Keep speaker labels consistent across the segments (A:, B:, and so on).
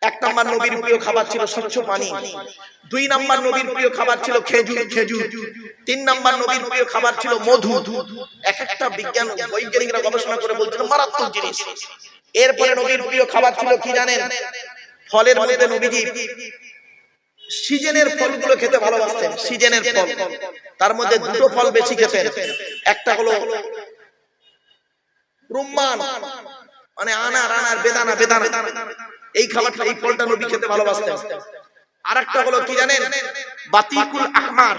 A: এক নাম্বার নবীর প্রিয় খাবার ছিল স্বচ্ছ পানি, দুই নাম্বার নবীর প্রিয় খাবার ছিল খেজুর, তিন নাম্বার নবীর প্রিয় খাবার ছিল মধু। এক একটা বৈজ্ঞানিকরা গবেষণা করে বলছিল মারাত্মক জিনিস। এরপরে নবীর প্রিয় খাবার ছিল কি জানেন? ফলের মধ্যে নবীজি সিজনের ফলগুলো খেতে ভালোবাসতেন। সিজনের ফল, তার মধ্যে দুটো ফল বেশি খেতেন। একটা হলো রুম্মান, মানে আনার বেদানা, এই খাবারটা, এই ফলটা নবী খেতে ভালোবাসতেন। আরেকটা হলো কি জানেন? বাতিকুল আহমার,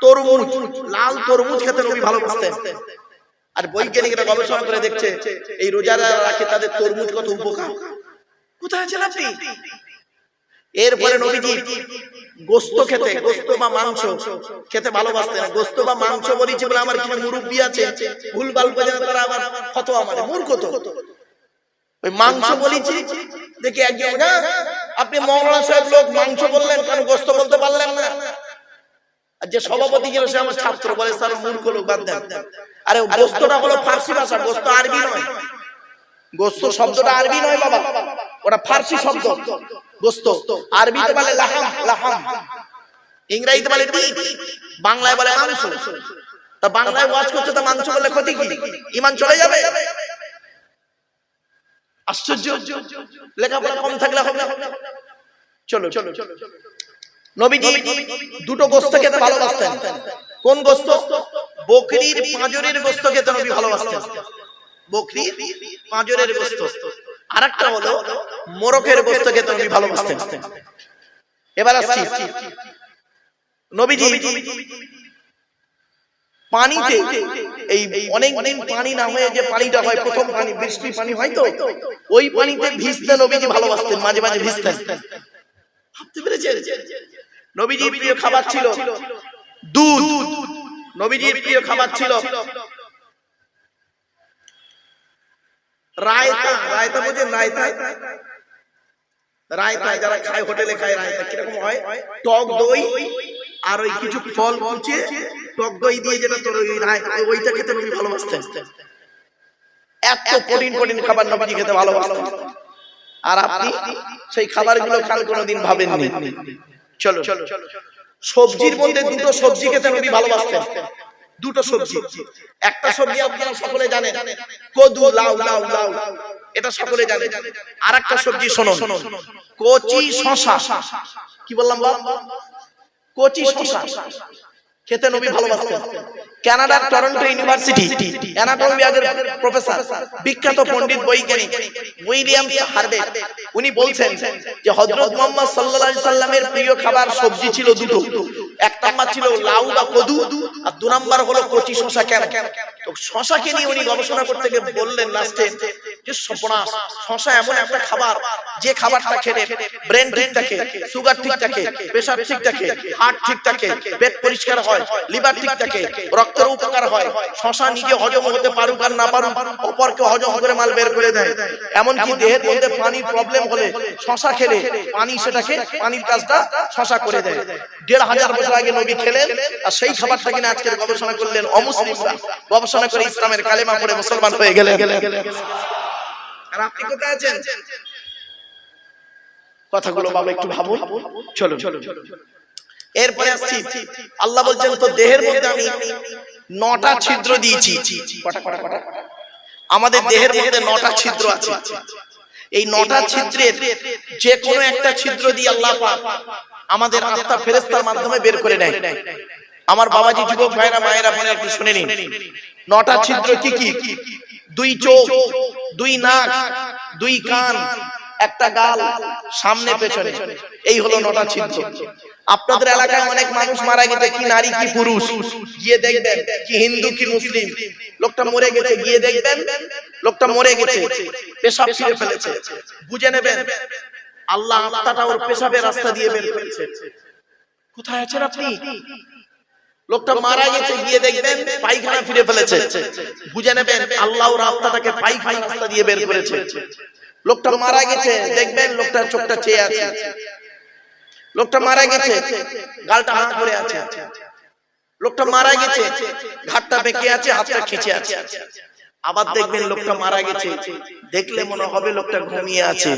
A: তরমুজ, লাল তরমুজ খেতে নবী ভালোবাসতেন। আর বৈজ্ঞানিকরা গবেষণা করে দেখছে এই রোজারা রাখে তাদের তরমুজ কত উপকার। কোথায় আছেন আপনি? এরপরে নবীজি গোশত খেতে, গোশত বা মাংস খেতে ভালোবাসতেন। গোশত বা মাংস বলেছি বলে আমার কিছু মুরব্বি আছে ভুলভাল বোঝে, তারা আবার ফতোয়া মারে, মূর্খ তো। ওই মাংস বলেছি দেখি একজন, না আপনি মওলানা সাহেব লোক মাংস বললেন কেন, গোশত বলতে পারলেন না? আর যে সভাপতি ছিল সে আমার ছাত্র, বলে স্যার মূর্খ লোক, বাদ দেন। আরে গোশতটা হলো ফার্সি ভাষা, গোশত আরবি নয়। গোশত শব্দটা আরবি নয় বাবা, ওটা ফার্সি শব্দ। গোশত আরবিতে বলে লাহাম, ইংরেজিতে বলে মিট, বাংলায় বলে মাংস। তা বাংলায় ওয়াজ করছে, তা মাংস বললে ক্ষতি কি? ঈমান চলে যাবে? আশ্চর্য, লেখাপড়া কম থাকলে হবে। চলো, নবীজি দুটো গোশত খেতে ভালোবাসতেন। কোন গোশত? বকরির পাঁজরের গোশত খেতে নবী ভালোবাসতেন। বকরির পাঁজরের গোশত। আরেকটা হলো মোরগের গোশত খেতে নবী ভালোবাসতেন। এবার আসছি, নবীজি পানিতে, এই অনেকদিন পানি না হয়ে যে পানিটা হয়, প্রথম পানি, বৃষ্টির পানি হয় তো, ওই পানিতে ভিজতে নবীজি ভালোবাসতেন, মাঝে মাঝে ভিজতেন। ভাবতে পেরেছেন? নবীজির প্রিয় খাবার ছিল দুধ, নবীজির প্রিয় খাবার ছিল রায়তা। রায়তা বুঝেন? রায়তা যারা খায়, হোটেলে খায় রায়তা, কিরকম হয়? টক দই আর ওই কিছু ফল কুচিয়ে টক দই দিয়ে যেটা তোর ওইটা খেতে নবী ভালোবাসতেন। এত প্রোটিন খাবার নবীজি খেতে ভালোবাসতেন। আর আপনি সেই খাবারগুলো খান কোনোদিন ভাবেননি। চলো, সবজির মধ্যে দুটো সবজি খেতে নবী ভালোবাসতেন। দুটো সবজি, একটা সবজি আপনারা সকলে জানেন, কদু, লাউ, এটা সকলে জানেন। আর একটা সবজি শোনো, কচি শসা। কি বললাম বাবা? কচি শসা খেতে নবী ভালোবাসতেন। কানাডার টরন্টো ইউনিভার্সিটি অ্যানাটমির প্রফেসর, বিখ্যাত পণ্ডিত বৈজ্ঞানিক উইলিয়াম হার্ভে, উনি বলছেন যে হযরত মুহাম্মদ সাল্লাল্লাহু আলাইহি সাল্লামের প্রিয় খাবার সবজি ছিল দুটো। এক নাম্বার ছিল লাউ বা কদু, আর দুই নাম্বার হলো কচি শসা। কেন? তো শসাকে নিয়ে উনি গবেষণা করতে গিয়ে বললেন লাস্টে যে শসা এমন একটা খাবার, যে খাবারটা খেলে ব্রেন ঠিক থাকে, সুগার ঠিক থাকে, প্রেসার ঠিক থাকে, হার্ট ঠিক থাকে, পেট পরিষ্কার হয়, লিভার ঠিক থাকে, রক্তের উপকার হয়। শসা নিজে হজম হতে পারুক আর না পারুক, অপরকে হজম করে মাল বের করে দেয়। এমনকি দেহের মধ্যে পানির প্রবলেম হলে শসা খেলে পানির কাজটা শসা করে দেয়। ১৫০০ বছর আগে নবী খেলেন, আর সেই খাবারটা কিনা আজকের গবেষণা করলেন অমুসলিমরা, গবেষণা করে ইসলামের কালেমা পড়ে মুসলমান হয়ে গেলেন। আর আপনি কোথায় আছেন? কথাগুলো বাবা একটু ভাবুন। চলো, এরপরে আসছি, আল্লাহ বলছেন তো দেহের মধ্যে আমি ৯টা ছিদ্র দিয়েছি। কটা? আমাদের দেহের মধ্যে ৯টা ছিদ্র আছে। এই ৯টা ছিদ্রের যে কোনো একটা ছিদ্র দিয়ে আল্লাহ পাক আমাদের আত্মা ফেরেশতার মাধ্যমে বের করে নেয়। আমার বাবাজি, যুবক ভাইরা, মায়েরা, বোনেরা একটু শুনে নিন। ৯টা ছিদ্র কি কি? 2 চোখ, 2 নাক, 2 কান, একটা গাল, সামনে পেছনে, এই হলো 9টা ছিদ্র। আপনাদের এলাকায় অনেক মানুষ মারা গেছে, কি নারী কি পুরুষ, গিয়ে দেখবেন, কি হিন্দু কি মুসলিম, লোকটা মরে গেছে, গিয়ে দেখবেন লোকটা মরে গেছে, পেশাব ছিঁড়ে ফেলেছে, বুঝে নেবেন আল্লাহ আত্মাটা ওর পেশাবের রাস্তা দিয়ে বের করেছে। কোথায় আছেন আপনি? লোকটা মারা গেছে, গিয়ে দেখবেন পায়খানা ফিরে ফেলেছে, বুঝে নেবেন আল্লাহ ওর আত্মাটাকে পায়খানা রাস্তা দিয়ে বের করেছে। লোকটা মারা গেছে, দেখবেন লোকটার চোখটা চেয়ে আছে। লোকটা মারা গেছে, গালটা হাঁ করে আছে। লোকটা মারা গেছে, ঘাটটা বেঁকে আছে, হাতটা খিচে আছে। আবার দেখবেন লোকটা মারা গেছে, দেখলে মনে হবে লোকটা ঘুমিয়ে আছে।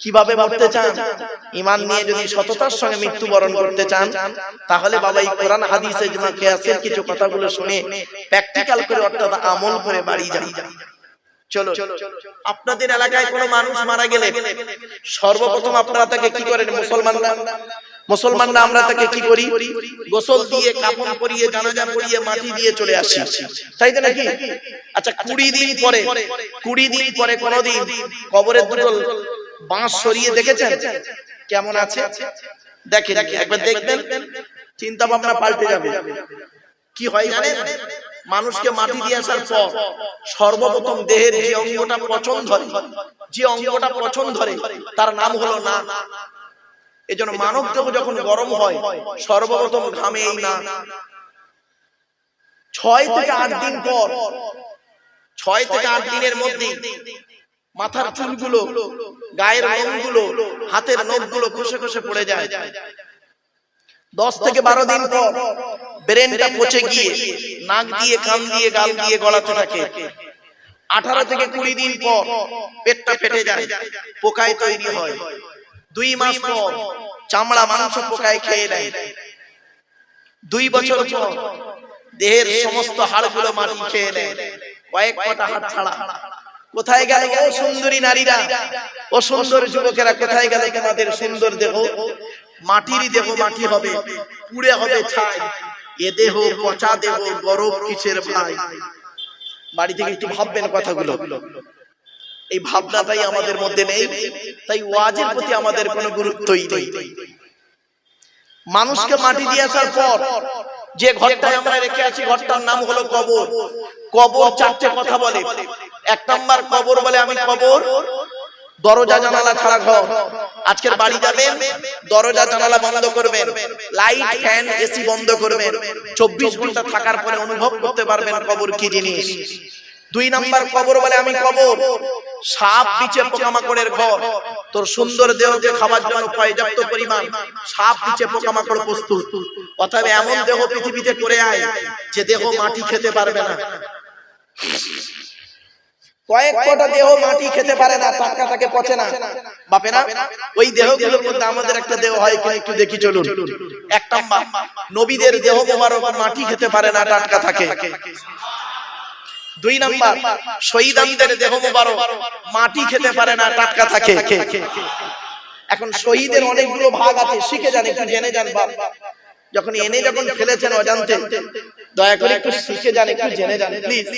A: কিভাবে মরতে চান? ঈমান নিয়ে যদি সততার সঙ্গে মৃত্যুবরণ করতে চান, তাহলে বাবা এই কোরআন হাদিস ইজমা কিয়াসের কিছু কথাগুলো শুনে প্র্যাকটিক্যাল করে অর্থাৎ আমল করে বাড়ি যান। চলো, আপনাদের এলাকায় কোনো মানুষ মারা গেলে সর্বপ্রথম আপনারা তাকে কি করেন? মুসলমানরা আমরা তাকে কি করি? গোসল দিয়ে, কাফন পরিয়ে, জানাজা পড়িয়ে, মাটি দিয়ে চলে আসি, তাই তো নাকি? আচ্ছা, 20 দিন পরে কোনদিন কবরের দুটো বাঁশ সরিয়ে দেখেছেন কেমন আছে? দেখেন, একবার দেখবেন, চিন্তা ভাবনা পাল্টে যাবে। কি হয় জানেন? মানুষকে মাটি দিয়ে আসার পর সর্বপ্রথম দেহের যে অঙ্গটা পছন্দ ধরে তার নাম হলো না। এজন্য মানব দেহ যখন গরম হয় সর্বপ্রথম ঘামে এই না। 6 থেকে 8 দিন পর, 6 থেকে 8 দিনের মধ্যে মাথার চুলগুলো, গায়ের লোমগুলো, হাতের নখগুলো খসে খসে পড়ে যায়। 10 থেকে 12 দিন পর ব্রেনটা পচে গিয়ে নাক দিয়ে, কান দিয়ে, গাল দিয়ে গলাতে থাকে। 18 থেকে 20 দিন পর পেটটা ফেটে যায়, পোকায় তৈরি হয়। 2 মাস পর চামড়া মাংস পোকায় খেয়ে নেয়। 2 বছর পর দেহের সমস্ত হাড়গুলো মাটি খেয়ে নেয়, কয়েক কটা হাড় ছাড়া। কোথায় গেল ও সুন্দরী নারীরা, ও সুন্দর যুবকেরা, কোথায় গেল তোমাদের সুন্দর দেহ? মাটির দেহ মাটি হবে, পুড়ে হবে ছাই। এ দেহ পচা দেহ, গরব কিসের ভাই? বাড়ি থেকে একটু ভাববেন কথাগুলো। এই ভাবনাটাই আমাদের মধ্যে নেই, তাই ওয়াজের প্রতি আমাদের কোনো গুরুত্বই নেই। মানুষকে মাটি দিয়ে আসার পর যে ঘরটায় আমরা রেখে আছি, ঘরটার নাম হলো কবর। কবর 4টে কথা বলে। 1 নাম্বার কবর বলে আমি কবর, দরজা জানালা ছাড়া ঘর। আজকের বাড়ি যাবেন, দরজা জানালা বন্ধ করবেন, লাইট ফ্যান এসি বন্ধ করবেন। 24 ঘন্টা থাকার পরে অনুভব করতে পারবেন কবর কি জিনিস। 2 নাম্বার কবর বলে আমি কবর, সাপ বিছে পোকামাকড়ের ঘর। তোর সুন্দর দেহকে খাবার জন্য পর্যাপ্ত পরিমাণ সাপ বিছে পোকামাকড় প্রস্তুত। অতএব এমন দেহ পৃথিবীতে করে আয় যে দেহ মাটি খেতে পারবে না। কয়েক কটা দেহ মাটি খেতে পারে না, টাটকা থাকে, পচে না। বাপেরা, ওই দেহগুলোর মধ্যে আমাদের একটা দেহ হয় কিনা একটু দেখি চলুন। 1 নাম্বার নবীদের দেহ মোবারক মাটি খেতে পারে না, টাটকা থাকে। 2 নাম্বার শহীদদের দেহ মোবারক মাটি খেতে পারে না, টাটকা থাকে। এখন শহীদের অনেকগুলো ভাগ আছে, শিখে যান, একটু জেনে যান। বাপ যখন যখন ফেলেছেন অজান্তে, দয়া করে একটু শিখে যান, একটু জেনে যান প্লিজ।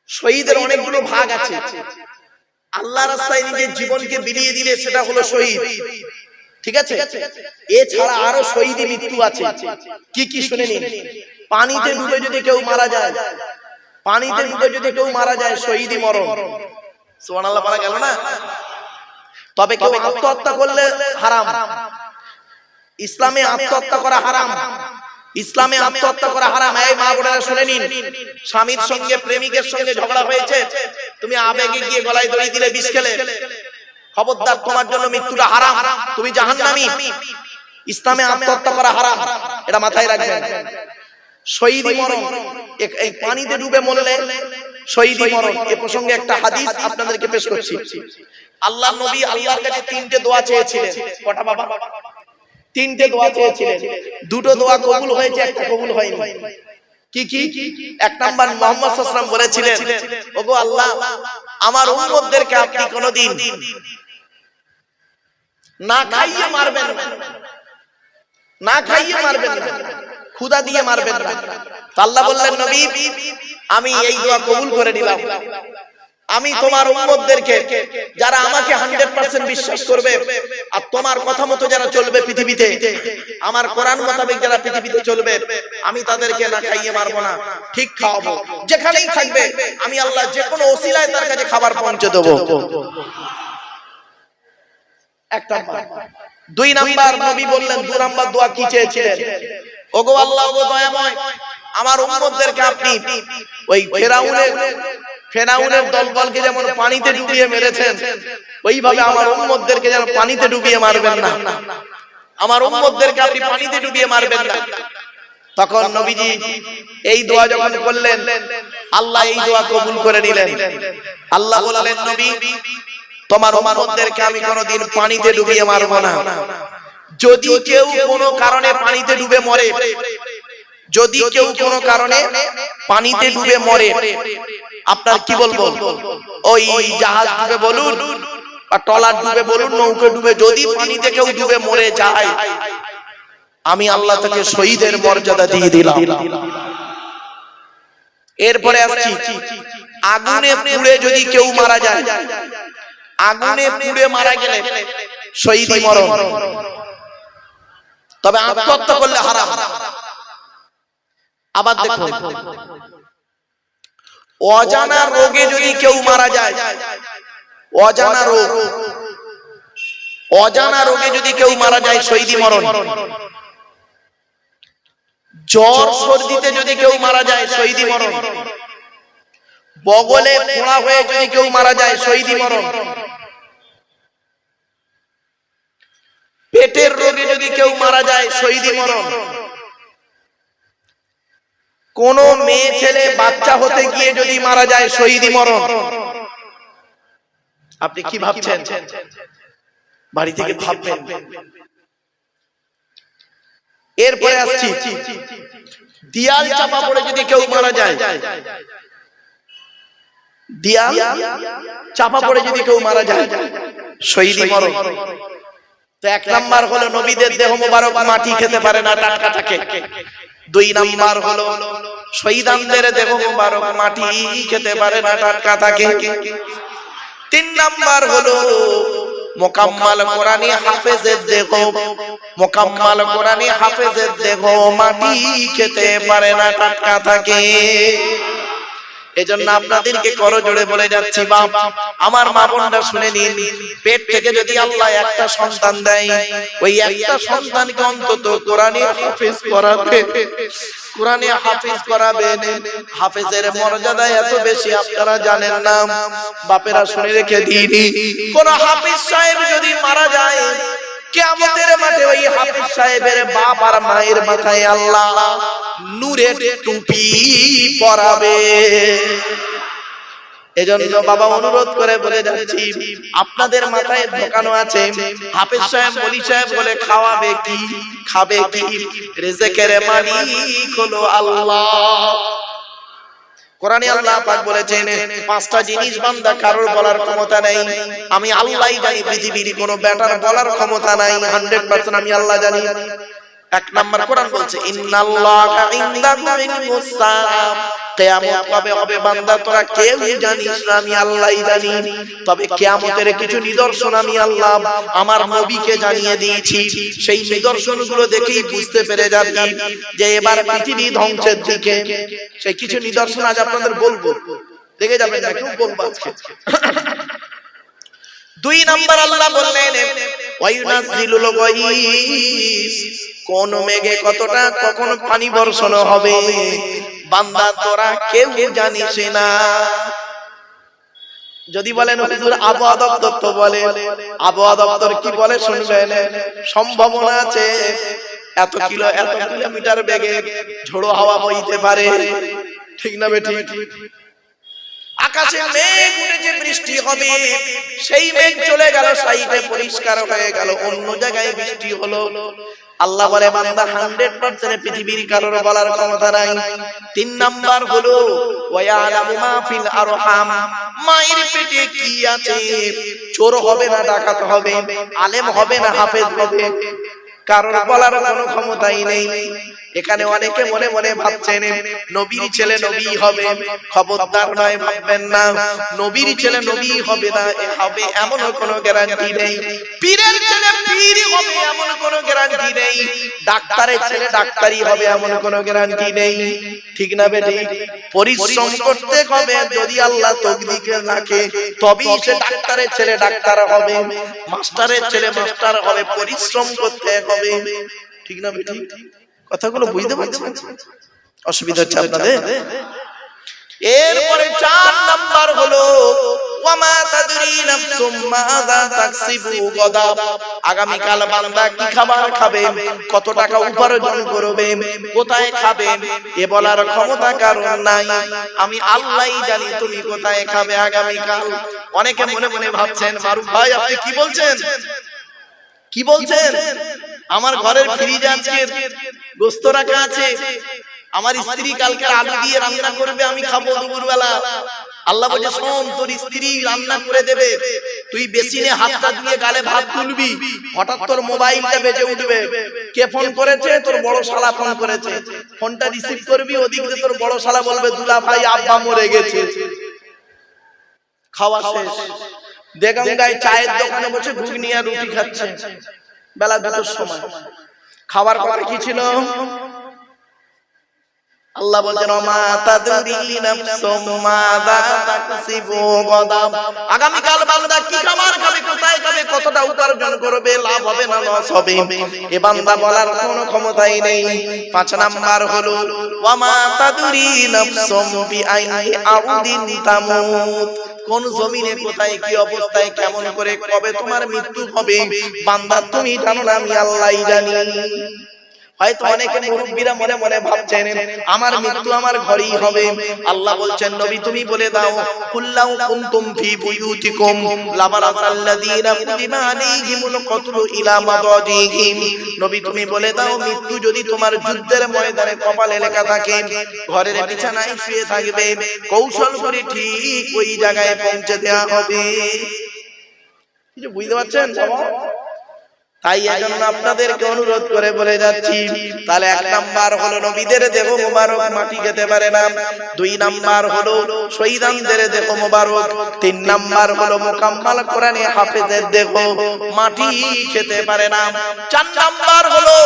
A: শহীদের অনেকগুলো ভাগ আছে। আল্লাহর রাস্তায় নিজের জীবনকে বিলিয়ে দিলে সেটা হলো শহীদ, ঠিক আছে? এছাড়া আরো শহীদি মৃত্যু আছে। কি কি শুনে নিন। পানিতে ডুবে যদি কেউ মারা যায়, শহীদি মরণ। সুবহানাল্লাহ বলা গেল না? তবে কেউ আত্মহত্যা করলে হারাম। ইসলামে আত্মহত্যা করা হারাম। ইসলামে আত্মহত্যা করা হারাম। এই মা বোনেরা শুনে নিন, স্বামীর সঙ্গে প্রেমিকের সঙ্গে ঝগড়া হয়েছে, তুমি আবেগে গিয়ে গলায় দড়ি দিলে, বিষ খেলে, খবরদার, তোমার জন্য মৃত্যুটা হারাম, তুমি জাহান্নামী। ইসলামে আত্মহত্যা করা হারাম, এটা মাথায় রাখবেন। শহীদি মরণ, এই পানিতে ডুবে মরলে শহীদি মরণ। এ প্রসঙ্গে একটা হাদিস আপনাদেরকে পেশ করছি। আল্লাহর নবী আল্লাহর কাছে 3টে দোয়া চেয়েছিলেন। কটা বাবা? 3টে দোয়া চেয়েছিলেন। 2টো দোয়া কবুল হয়েছে, একটা কবুল হয়নি। কি কি? 1 নাম্বার মুহাম্মদ সাল্লাল্লাহু আলাইহি ওয়াসাল্লাম বলেছিলেন, ওগো আল্লাহ, আমার উম্মতদেরকে আপনি কোনদিন না খাইয়ে মারবেন না, ক্ষুধা দিয়ে মারবেন না। আল্লাহ বললেন, নবী, আমি এই দোয়া কবুল করে নিলাম। আমি তোমার উম্মতদেরকে, যারা আমাকে 100% বিশ্বাস করবে আর তোমার কথা মতো যারা চলবে পৃথিবীতে, আমার কোরআন মোতাবেক যারা পৃথিবীতে চলবে, আমি তাদেরকে না খাইয়ে মারবো না, ঠিক খাওয়াবো। যেখানেই থাকবে আমি আল্লাহ যে কোনো ওসিলায় তার কাছে খাবার পৌঁছে দেবো। 1 নাম্বার। 2 নাম্বার নবী বললেন, 2 নাম্বার দোয়া কি চেয়েছিলেন? ওগো আল্লাহ, ওগো দয়াময়, আমার উম্মতদেরকে আপনি ওই ফেরাউনের দলবলকে যেমন পানিতে ডুবিয়ে মেরেছেন, ওইভাবে আমার উম্মতদেরকে যেন পানিতে ডুবিয়ে মারবেন না। আমার উম্মতদেরকে আপনি পানিতে ডুবিয়ে মারবেন না। তখন নবীজি এই দোয়া যখন করলেন, আল্লাহ এই দোয়া কবুল করে নিলেন। আল্লাহ বললেন, নবী তোমার উম্মতদেরকে আমি কোনোদিন পানিতে ডুবিয়ে মারব না। যদি কেউ কোনো কারণে পানিতে ডুবে মরে, যদি কেউ কোনো কারণে পানিতে ডুবে মরে, আপনার কি বলবো, ওই জাহাজ ডুবে বলুন বা ট্রলার ডুবে বলুন, নৌকা ডুবে, যদি পানিতে কেউ ডুবে মরে যায়, আমি আল্লাহ তাকে শহীদের মর্যাদা দিয়ে দিলাম। এরপরে আসছি, আগুনে পুড়ে যদি কেউ মারা যায়, আগুনে পুড়ে মারা গেলে শহীদি মরণ, তবে আত্মহত্যা করলে হারাম। আবার দেখুন, অজানা রোগে যদি কেউ মারা যায়, অজানা রোগ, অজানা রোগে যদি কেউ মারা যায় শহীদি মরণ। জ্বর সর্দিতে যদি কেউ মারা যায় শহীদি মরণ। বগলে ফোঁড়া হয়ে যদি কেউ মারা যায় শহীদি মরণ। পেটের রোগে যদি কেউ মারা যায় শহীদি মরণ। কোন মেয়ে ছেলে বাচ্চা হতে গিয়ে যদি মারা যায় শহীদি মরণ। আপনি কি ভাবছেন? বাড়ি থেকে ভাববেন। এরপরে আসছি, দিয়াল চাপা পড়ে যদি কেউ মারা যায়, দিয়াল চাপা পড়ে যদি কেউ মারা যায় শহীদি মরণ। তো এক নাম্বার হলো নবীদের দেহ মোবারক মাটি খেতে পারে না, টাটকা থাকে। দুই নাম্বার হলো শহীদানদের দেহ মোবারক মাটি খেতে পারে না, টাটকা থাকে। তিন নাম্বার হলো মোকাম্মাল কোরআনী হাফেজের দেহ, মোকাম্মাল কোরআনী হাফেজের দেহ মাটি খেতে পারে না, টাটকা থাকে। এজন্য আপনাদেরকে করজোড়ে বলে যাচ্ছি, বাপ আমার মা বোনরা শুনে নিন, পেট থেকে যদি আল্লাহ একটা সন্তান দেয়, ওই একটা সন্তানকে অন্তত কোরআনে হাফেজ করাবে, কোরআনে হাফেজ করাবেন। হাফেজের মর্যাদা এত বেশি আপনারা জানেন না। বাপেরা শুনে রেখে দিন, কোন হাফেজ সাহেব যদি মারা যায়, কিয়ামতের মাঠে ওই হাফেজ সাহেবের বাপ আর মায়ের মাথায় আল্লাহ নূরের টুপি পরাবে। এজন্য বাবা অনুরোধ করে বলে যাচ্ছি, আপনাদের মাথায় ঢোকানো আছে হাফেজ সাহেব ওলি সাহেব বলে খাওয়াবে কি, খাবে কি? রিজেকের মালিক হলো আল্লাহ। কোরআনে আল্লাহ পাক বলেছেন, পাঁচটা জিনিস বান্দা কারোর বলার ক্ষমতা নাই, আমি আল্লাহই জানি। পৃথিবীর কোনো ব্যাটার বলার ক্ষমতা নাই, 100% আমি আল্লাহ জানি। এক নাম্বার কোরআন বলছে, ইন্নাল্লাহা ইনদাহু ইলমুস সাআ, কিয়ামত কবে হবে বান্দা তোরা কেউ জানিস না, আমি আল্লাহই জানি। তবে কিয়ামতের কিছু নিদর্শন আমি আল্লাহ আমার নবীকে জানিয়ে দিয়েছি। সেই নিদর্শনগুলো দেখেই বুঝতে পেরে যাবি যে এবার পৃথিবী ধ্বংসের দিকে। সেই কিছু নিদর্শন আজ আপনাদের বলবো, দেখে যাবেন না, কেউ বলবো আজকে। দুই নাম্বার আল্লাহ বললেন, ওয়ায়ুনাজ্জিলুল গায়স, কোন মেঘে কতটা কখন পানি বর্ষণ হবে বান্দা তোরা কেউ জানিস না। যদি বলেন হুজুর আবহাওয়া দপ্তর তো বলে, আবহাওয়া দপ্তর কি বলে শুনবেন, সম্ভাবনা আছে এত কিলোমিটার বেগে ঝোড়ো হাওয়া বইতে পারে, ঠিক না বেঠিক? আকাশে মেঘ উঠেছে, বৃষ্টি হবে, সেই মেঘ চলে গেল, সাইডে পরিষ্কার হয়ে গেল, অন্য জায়গায় বৃষ্টি হলো। আল্লাহ বলে বান্দা 100% পৃথিবীর কারোর বলার ক্ষমতা নাই। তিন নাম্বার হলো ওয়ায়ালামু মা ফিল আরহাম, মায়ের পেটে কি আছে, চোর হবে না ডাকাত হবে, আলেম হবে না হাফেজ হবে, কারোর বলার কোনো ক্ষমতাই নেই। এখানে অনেকে মনে মনে ভাবছেন নবীর ছেলে নবী হবে, খবরদার নয়, ভাববেন না নবীর ছেলে নবী হবে না, হবে এমন কোনো গ্যারান্টি নেই। পীরের ছেলে পীর হবে এমন কোনো গ্যারান্টি নেই। ডাক্তারের ছেলে ডাক্তারি হবে এমন কোনো গ্যারান্টি নেই, ঠিক না বেটি? পরিশ্রম করতে হবে, যদি আল্লাহ তকদিরে রাখে তবেই সে ডাক্তারের ছেলে ডাক্তার হবে, মাস্টারের ছেলে মাস্টার হবে, পরিশ্রম করতে হবে, ঠিক না বেটি? কথাগুলো বুঝতে পারছেন? অসুবিধা হচ্ছে আপনাদের? এরপরে 4 নাম্বার হলো ওয়ামা তাদরি নাফসুম মাযা তাকসিবু গাদা, আগামী কাল বান্দা কি খাবার খাবে, কত টাকা উপার্জন করবে, কোথায় খাবে, এ বলার ক্ষমতা কারণ নাই। আমি আল্লাহই জানি তুমি কোথায় খাবে আগামী কাল। অনেকে মনে মনে ভাবছেন, মারুফ ভাই আপনি কি বলছেন, কি বলছেন? আমার ঘরের ফ্রিজে আজকে গোশত রাখা আছে, আমার স্ত্রী কালকে আলু দিয়ে রান্না করবে, আমি খাবো দুপুরবেলা। আল্লাহ বলে শোন, তোর স্ত্রী রান্না করে দেবে, তুই বেসিনে হাতটা দিয়ে গালে ভাত তুলবি, হঠাৎ তোর মোবাইলটা বেজে উঠবে, কে ফোন করেছে? তোর বড় শালা ফোন করেছে। ফোনটা রিসিভ করবি, ওদিক দিয়ে তোর বড় শালা বলবে দুলা ভাই আব্বা মরে গেছে। খাওয়া শেষ, দেগঙ্গায় চায়ের দোকানে বসে ঘুগনি আর রুটি খাচ্ছে বেলা 2টার সময়। খাবার কথা কি ছিল? আল্লাহ বলেন মা তাদরি নাফসুম মাযা তাকসিবু গাদা, আগামী কাল বান্দা কি খাবার খাবে, কোথায় খাবে, কতটা উপার্জন করবে, লাভ হবে না লস হবে, এ বান্দা বলার কোনো ক্ষমতাই নেই। 5 নাম্বার হলো ওয়া মা তাদরি নাফসুম বিআইনি আউদিন তামুত, কোন জমিনে কোথায় কি অবস্থায় কেমন করে কবে তোমার মৃত্যু হবে বান্দা তুমি জানো না, আমি আল্লাহই জানি। হয়তো অনেকে মুরব্বীরা মনে মনে ভাবছেন আমার মৃত্যু আমার ঘরেই হবে। আল্লাহ বলছেন নবী তুমি বলে দাও, কুল্লাউ কুনতুম ফি বুয়ুতিকুম লাবারাসাল্লাযীনা কুতিবা আলাইহিমুল কতলু ইলা মাদাজিহিম, নবী তুমি বলে দাও মৃত্যু যদি তোমার যুদ্ধের ময়দানে কপালে লেখা থাকে, ঘরের বিছানায় শুয়ে থাকবে, কৌশল করে ঠিক ওই জায়গায় পৌঁছে দেওয়া হবে। কিছু বুঝতে পারছেন বাবা? তাই এজন্য আপনাদেরকে অনুরোধ করে বলে যাচ্ছি, তাহলে 1 নাম্বার হলো নবীদের দেহ মোবারক মাটি খেতে পারে না, 2 নাম্বার হলো শহীদানদের দেহ মোবারক, 3 নাম্বার হলো মুকাম্মাল কোরআনে হাফেজের দেহ মাটি খেতে পারে না, 4 নাম্বার হলো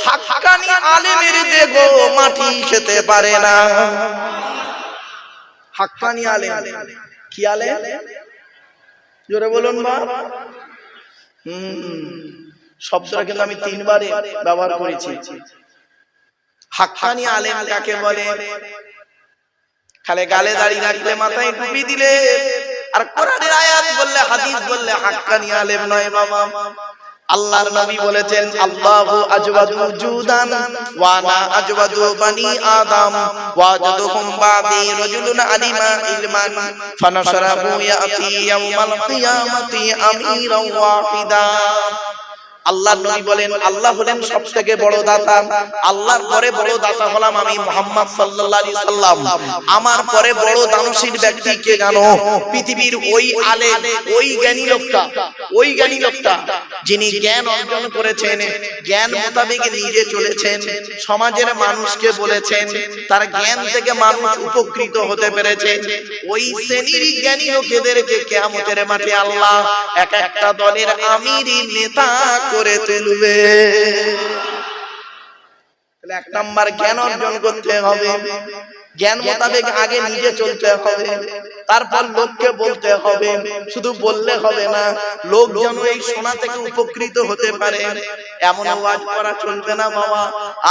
A: হাক্কানি আলেমের দেহ মাটি খেতে পারে না। হাক্কানি আলেম কি আলেম? জোরে বলুন বাবা। শব্দটা কিন্তু আমি 3 বারে ব্যবহার করেছি। হাক্কানি আলেম কাকে বলে? খালে গালে দাড়ি রাখলে মাথায় টুপি দিলে আর কোরআনের আয়াত বললে হাদিস বললে হাক্কানি আলেম নয় বাবা। আল্লাহর নবী বলেছেন আল্লাহু আজওয়াদু জুদান ওয়া আনা আজওয়াদু বানি আদম ওয়াজাদুহুম বাদি রাজুলুন আলিমা ইলমান ফানাশরাহু ইয়াতি ইয়াউমাল কিয়ামাতি আমিরান ওয়াহিদা। আল্লাহর নবী বলেন আল্লাহ হলেন সবথেকে বড় দাতা, আল্লাহর পরে বড় দাতা হলাম আমি মুহাম্মদ সাল্লাল্লাহু আলাইহি সাল্লাম। আমার পরে বড় দানশীল ব্যক্তি কে জানো? পৃথিবীর ওই আলেম, ওই জ্ঞানী লোকটা যিনি জ্ঞান অর্জন করেছেন, জ্ঞান মোতাবেক নিজে চলেছেন, সমাজের মানুষকে বলেছেন, তার জ্ঞান থেকে মানুষ উপকৃত হতে পেরেছে, ওই শ্রেণীর জ্ঞানী লোকেদেরকে কিয়ামতের মাঠে আল্লাহ এক একটা দলের আমির নেতা করে তুলবে। 1 নাম্বার জ্ঞান অর্জন করতে হবে, জ্ঞান মোতাবেক আগে নিজে চলতে হবে, তারপর লোককে বলতে হবে। শুধু বললে হবে না, লোক যেন এই শোনা থেকে উপকৃত হতে পারে এমন ওয়াজ করা চলবে না বাবা।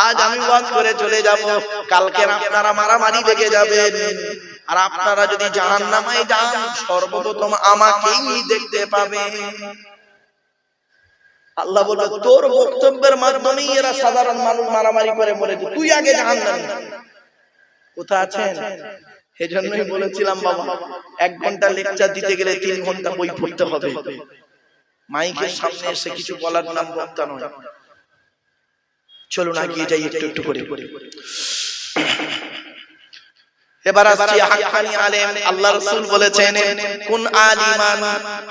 A: আজ আমি ওয়াজ করে চলে যাব, কালকে আপনারা মারামারি লেগে যাবেন, আর আপনারা যদি জাহান্নামে যান সর্বপ্রথম আমাকেই দেখতে পাবেন। আল্লাহ বলে তোর বক্তব্যের মাধ্যমেই এরা সাধারণ মানুষ মারামারি করে মরে যাবে, তুই আগে জাহান্নামে। কোথায় আছেন? এজন্যই বলেছিলাম বাবা 1 ঘন্টা লেকচার দিতে গেলে 3 ঘন্টা বই পড়তে হবে। মাইকের সামনে এসে কিছু বলার নাম বক্তা নয়। চলুন আগে যাই একটু একটু করে। এবার আসছি হাক্কানি আলেম। আল্লাহ রাসূল বলেছেন কোন আলিমান,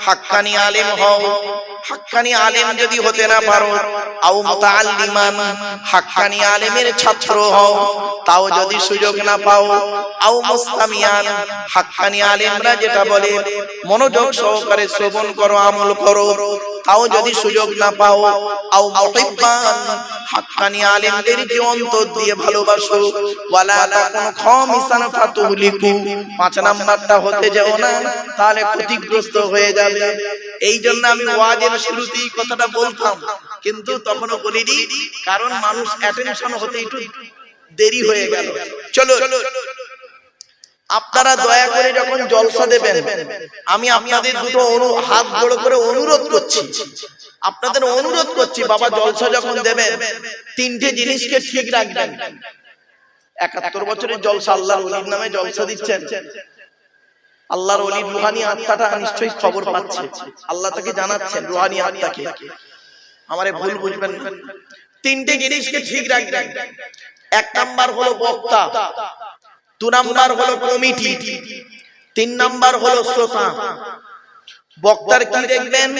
A: হাক্কানি আলেম হও। হাক্কানি আলেম যদি হতে না পারো, আও মুতাআল্লিমান, হাক্কানি আলেমের ছাত্র হও, তাও যদি সুযোগ না পাও, আও মুস্তামিয়ান, হাক্কানি আলেমরা যেটা বলে মনোযোগ সহকারে শ্রবণ করো, আমল করো, তাও যদি সুযোগ না পাও, আও মুহিব্বান, হাক্কানি আলেমদেরকে অন্তর দিয়ে ভালোবাসো, ওয়ালা তাকুন খামিসান ফাতুহলিকু, 5 নাম্বারটা হতে যাও না, তাহলে ক্ষতিগ্রস্ত হয়ে যাবে। এই জন্য আমি ওয়াজের শুরুতেই কথাটা বলতাম, কিন্তু তখনও বলিনি, কারণ মানুষ অ্যাটেনশন হতে একটু দেরি হয়ে গেল। চলো আপনারা দয়া করে যখন জলসা দেবেন, আমি আপনাদের দুটো হাত জোড় করে অনুরোধ করছি, আপনাদের অনুরোধ করছি, বাবা জলসা যখন দেবেন তিনটে জিনিসকে ঠিক রাখবেন। 71 বছরের জলসা, আল্লাহর ওলির নামে জলসা দিচ্ছেন, আল্লাহর ওলির রুহানি আত্মাটা নিশ্চয়ই খবর পাচ্ছে, আল্লাহ তাকে জানাচ্ছেন রুহানি আত্মাকে, আমারে ভুল বুঝবেন না। তিনটে জিনিসকে ঠিক রাখবেন। 1 নাম্বার হলো বক্তা, 2 নাম্বার হলো কমিটি, 3 নাম্বার হলো শ্রোতা। বক্তার কি দেখবেন?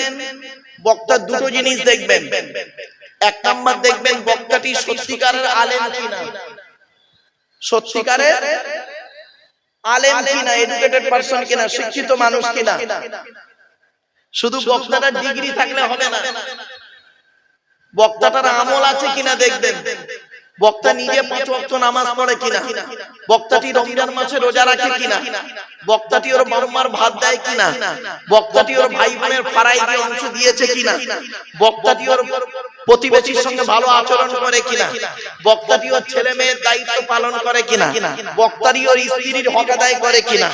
A: বক্তার দুটো জিনিস দেখবেন। 1 নাম্বার দেখবেন বক্তাটি সত্যিকারের আলেম কিনা, সত্যিকারের আলেম কিনা, এডুকেটেড পারসন কিনা, শিক্ষিত মানুষ কিনা। শুধু বক্তাটা ডিগ্রি থাকলে হবে না, বক্তাটার আমল আছে কিনা দেখবেন। বক্তা নিজে 5 ওয়াক্ত নামাজ পড়ে কিনা, বক্তাটি রমজান মাসে রোজা রাখে কিনা, বক্তাটি ওর বাবা-মার ভাত দেয় কিনা, বক্তাটি ওর ভাই বোনের ফারাইজে অংশ দিয়েছে কিনা, বক্তাটি ওর প্রতিবেশীর সঙ্গে ভালো আচরণ করে কিনা, বক্তাটি ওর ছেলে মেয়ের দায়িত্ব পালন করে কিনা, বক্তাটি ওর স্ত্রীর হক আদায় করে কিনা,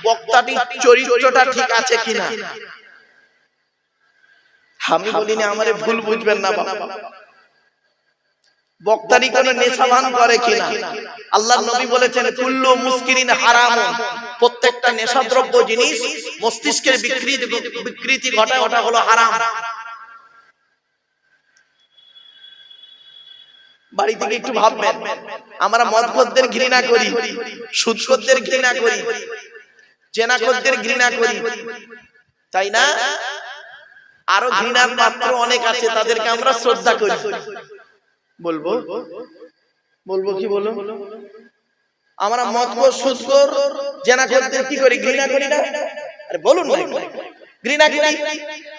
A: বক্তাটির চরিত্রটা ঠিক আছে কিনা। আমি বলিনি, আমারে ভুল বুঝবেন না বাবা। বক্তারি কোন নেশাভান করে কিনা। আল্লাহর নবী বলেছেন কুল্লু মুস্কিরিন হারাম, প্রত্যেকটা নেশাদ্রব্য জিনিস মস্তিষ্কের বিকৃতি ঘটায়, ওটা হলো হারাম। বাড়ি থেকে একটু ভাববেন, আমরা মদখোরদের ঘৃণা করি, সুদখোরদের ঘৃণা করি, জেনাখোরদের ঘৃণা করি, তাই না? আরো ঘৃণার পাত্র অনেক আছে, তাদেরকে আমরা শ্রদ্ধা করি। বলবো বলবো কি বলো, আমরা মদখোর সুদখোর জেনাখোরদের কি করি? ঘৃণা করি না? আরে বলুন না, ঘৃণা করি।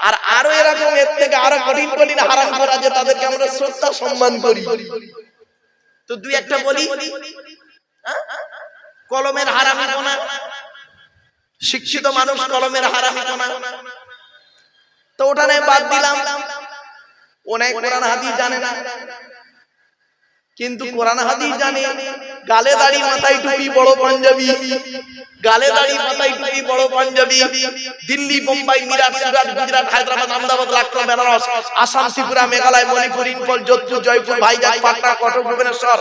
A: আর আরো এরকম এর থেকে আরো কঠিন কঠিন হারাম করা যে তাদেরকে আমরা শ্রদ্ধা সম্মান করি। তো দুই একটা বলি। কলমের হারামিপনা, শিক্ষিত মানুষ কলমের হারামিপনা, তো ওটা নয় বাদ দিলাম। অনেক কোরআন হাদিস জানে না, কিন্তু কোরআন হাদিস জানে। গালে দাড়ি মাথায় টুপি বড় পাঞ্জাবি, গালে দাড়ি মাথায় টুপি বড় পাঞ্জাবি, দিল্লি বোম্বাই মিরাট সুরাট গুজরাট হায়দ্রাবাদ আহমেদাবাদ লখনউ বেনারস আসাম ত্রিপুরা মেঘালয় মণিপুর ইম্ফল যোধপুর জয়পুর ভাইজাগ পাটনা কটক ভুবনেশ্বর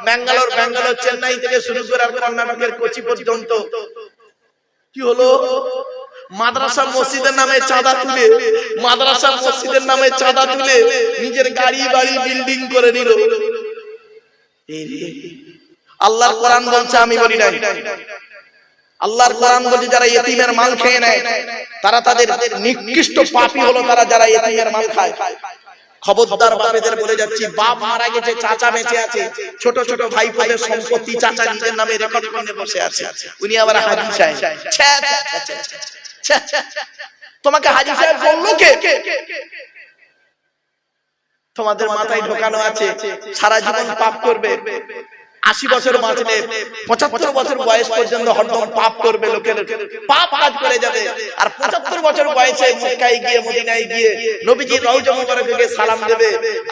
A: ব্যাঙ্গালোর চেন্নাই থেকে শুরু করে কর্ণাটকের কোচি পর্যন্ত কি হলো? মাদ্রাসা মসজিদের নামে চাঁদা তুলে, মাদ্রাসা মসজিদের নামে চাঁদা তুলে নিজের গাড়ি বাড়ি বিল্ডিং করে নিল। আল্লাহর কোরআন বলছে, আমি বলি নাই, আল্লাহর কোরআন বলছে যারা ইতিমের মাল খেয়ে নেয় তারা তাদের নিকৃষ্ট পাপী হলো, তারা যারা ইতিমের মাল খায়। খবরদার বাপেদের বলে যাচ্ছি, বাপ মারা গেছে, চাচা বেঁচে আছে, ছোট ছোট ভাইপোদের সম্পত্তি চাচা নিজের নামে রেকর্ড করে বসে আছে, উনি আবার হাজি সাহেব। তোমাকে হাজি সাহেব বললো কে? তোমাদের মাথায় ঢোকানো আছে সারা জীবন পাপ করবে, 80 বছর বাঁচলে 75 বছর বয়স পর্যন্ত হরদম পাপ করবে, লোকের পাপ কাজ করে যাবে। আর 75 বছর বয়সে মক্কায় গিয়ে মদিনায় গিয়ে নবীজির রওজা মুবারকে গিয়ে সালাম দেবে,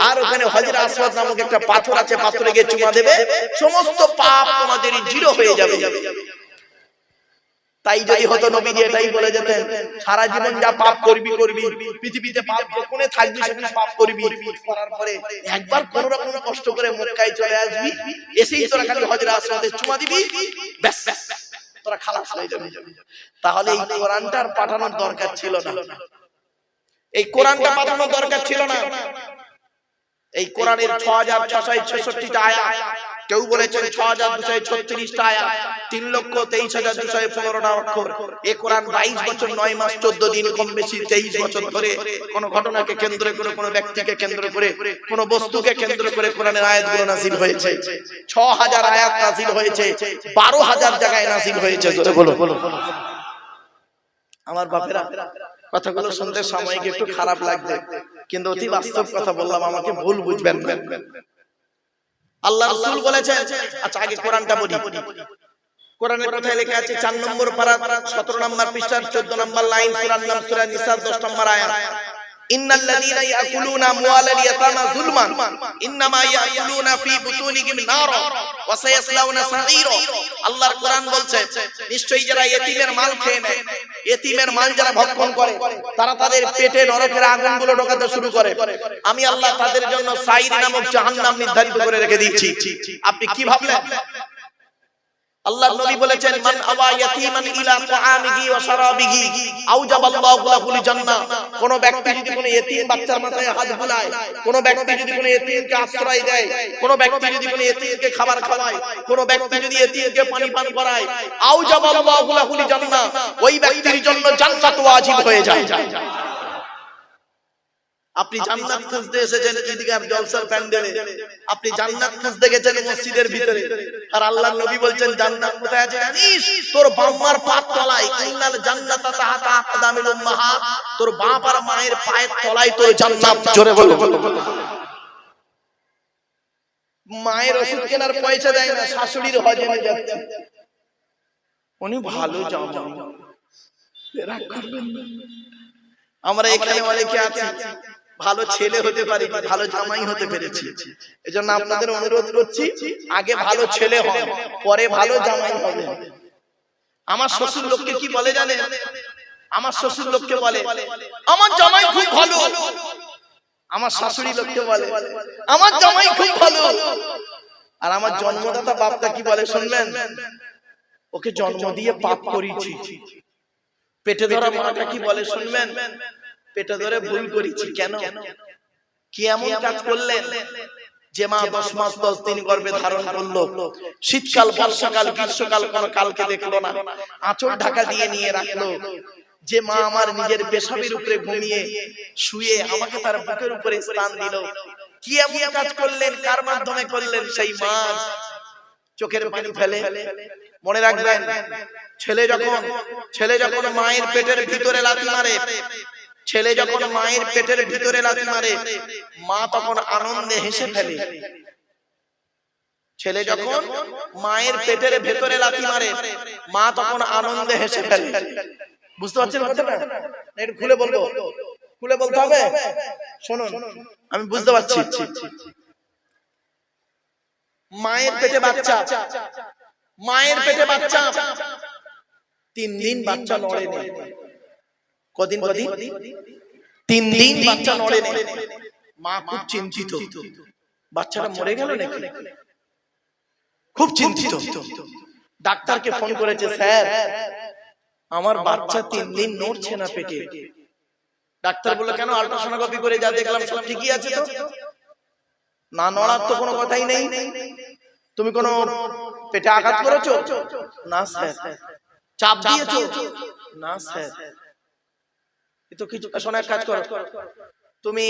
A: আর ওখানে হজরে আসওয়াদ নামক একটা পাথর আছে, পাথরে গিয়ে চুমা দেবে, সমস্ত পাপ তোমাদের জিরো হয়ে যাবে। তাই যদি হতো নবীজি এটাই বলে যেতেন, সারা জীবন যা পাপ করবি করবি, পৃথিবীতে পাপ যখনই থাকবি সেখানে পাপ করবি, করার পরে একবার কোন রকম কষ্ট করে মক্কায় চলে আসবি, এসেই তোরা খালি হজরে আসওয়াদে চুমা দিবি, ব্যাস তোরা খালাস হয়ে যাবে। তাহলে এই কোরআনটার পাঠানোর দরকার ছিল না, এই কোরআনটা পাঠানোর দরকার ছিল না। এই কোরআনের 6666টা আয়াত, কেউ বলেছেন 6236টা আয়াত, 3,23,215টা অক্ষর। এই কোরআন 22 বছর 9 মাস 14 দিন, কম বেশি 23 বছর ধরে কোন ঘটনাকে কেন্দ্র করে, কোন ব্যক্তিকে কেন্দ্র করে, কোন বস্তুকে কেন্দ্র করে কোরআনের আয়াতগুলো নাযিল হয়েছে। 6000 আয়াত নাযিল হয়েছে, 12000 জায়গায় নাযিল হয়েছে। জোরে বলো। আমার বাপেরা, কথাগুলো শুনতে সাময়িক একটু খারাপ লাগবে, কিন্তু অতি বাস্তব কথা বললাম, আমাকে ভুল বুঝবেন না। আল্লাহ রাসূল বলেছেন, আচ্ছা আগে কোরআনটা বলি। কোরআনের কথায় লেখা আছে 4 নম্বর পারা 17 নম্বর পৃষ্ঠা 14 নম্বর লাইন, সূরার নাম সূরা নিসা 10 নম্বর আয়াত। ইন্নাল্লাযীনা ইয়াকুলুনা আমওয়ালাল ইয়াতামা যুলমান ইন্নামা ইয়াকুলুনা ফি বুতুনিহিম নারা ওয়া সায়াসলাউনা সাঈরা। আল্লাহর কোরআন বলছে নিশ্চয়ই যারা ইতিমের মাল খেয়ে নেয়, ইতিমের মাল যারা ভক্ষণ করে, তারা তাদের পেটে নরকের আগুনগুলো ঢোকাতে শুরু করে। আমি আল্লাহ তাদের জন্য সাঈর নামক জাহান্নাম নির্ধারিত করে রেখে দিয়েছি। আপনি কি ভাবলেন? আল্লাহর নবী বলেছেন মান আওয়া ইয়াতীমান ইলা তাআমিহি ওয়া শারাবিহি আওজাবাল্লাহু লাহুল জান্নাহ। কোন ব্যক্তি যদি কোন ইতিম বাচ্চার মাথায় হাত বুলায়, কোন ব্যক্তি যদি কোন ইতিমকে আশ্রয় দেয়, কোন ব্যক্তি যদি কোন ইতিমকে খাবার খাওয়ায়, কোন ব্যক্তি যদি ইতিমকে পানি পান করায়, আওজাবাল্লাহু লাহুল জান্নাহ, ওই ব্যক্তির জন্য জান্নাত ওয়াজিব হয়ে যায়। আপনি জান্নাত খুঁজতে এসেছেন ঈদগাহ জলসার প্যান্ডেলে, আপনি জান্নাত খুঁজতে গেছেন মসজিদের ভিতরে, আর আল্লাহর নবী বলছেন জান্নাত কোথায় আছে জানিস? তোর বাবার পায়ের তলায়। ইন্নাল জান্নাতা তাহতা আকদামিল উম্মাহাত। তোর বাপ আর মায়ের পায়ের তলায় তোর জান্নাত। জোরে বলো। মায়ের ওষুধ কেনার পয়সা দেয় না, শাশুড়ির হজে নিয়ে যাচ্ছে। উনি ভালো জামাই, রাগ করবেন না। আমরা এখানে অনেকে আছি ভালো ছেলে হতে পারি, ভালো জামাই হতে পেরেছি। এজন্য আপনাদের অনুরোধ করছি, আগে ভালো ছেলে হন, পরে ভালো জামাই হবে। আমার শ্বশুর লোককে কি বলে জানেন? আমার শ্বশুর লোককে বলে আমার জামাই খুব ভালো। আমার শাশুড়ি লোককে বলে আমার জামাই খুব ভালো। আর আমার জন্মদাতা বাপটা কি বলে শুনবেন? ওকে জন্ম দিয়ে পাপ করেছি। পেটে ধরা মাটা কি বলে শুনবেন? পেটে ধরে ভুল করেছি। কেন? কি এমন কাজ করলেন যে মা 10 মাস 10 দিন গর্ভে ধারণ করলো, শীতকাল বর্ষাকাল গ্রীষ্মকাল কোন কালকে দেখলো না, আঁচল ঢাকা দিয়ে নিয়ে রাখলো। যে মা আমার নিজের পেশাবের উপরে ঘুমিয়ে শুয়ে আমাকে তার বুকের উপরে স্থান দিল। কি এমন কাজ করলেন? কার মাধ্যমে করলেন? সেই মা চোখের পানি ফেলে। মনে রাখবেন, ছেলে যখন মায়ের পেটের ভিতরে লাথি মারে, ছেলে যখন মায়ের পেটের ভিতরে লাথি মারে, মা তখন আনন্দে হেসে ফেলে। ছেলে যখন মায়ের পেটের ভেতরে লাথি মারে, মা তখন আনন্দে হেসে ফেলে। বুঝতে পারছেন কথাটা? একটু খুলে বলবো, খুলে বলতে হবে। শুনুন, আমি বুঝতে পারছি। মায়ের পেটে বাচ্চা, মায়ের পেটে বাচ্চা 3 দিন বাচ্চা নড়ে নেই। কদিন? 3 দিন বাচ্চা নড়ে নেই। মা খুব চিন্তিত, বাচ্চাটা মরে গেল নাকি, খুব চিন্তিত। ডাক্তারকে ফোন করেছে, স্যার আমার বাচ্চা 3 দিন নড়ছে না পেটে। ডাক্তার বলল কেন? আল্ট্রাসোনোগ্রাফি করে যা দেখলাম সব ঠিকই আছে। তো না নড়ার তো কোনো কথাই নেই। তুমি কোনো পেটে আঘাত করেছো? না স্যার। চাপ দিয়েছো? না স্যার। তো কিছু শোনা, কাজ করো, তুমি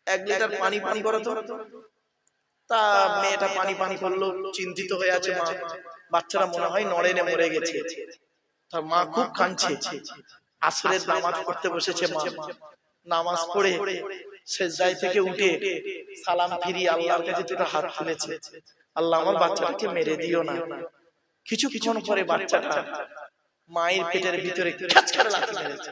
A: 1 লিটার পানি পান করো তো। তা মেয়েটা পানি পান করলো, চিন্তিত হয়ে আছে মা। বাচ্চারা মনে হয় নড়ে নে মরে গেছে। তার মা খুব কাঁদছে। আসরের নামাজ পড়তে বসেছে মা। নামাজ পড়ে সেজদায় থেকে উঠে সালাম ফিরিয়ে আল্লাহর কাছে দুটো হাত তুলেছে, আল্লাহ আমার বাচ্চাটাকে মেরে দিও না। কিছুক্ষণ পরে বাচ্চাটা মায়ের পেটের ভিতরে খ্যাচ করে লাথি মেরেছে।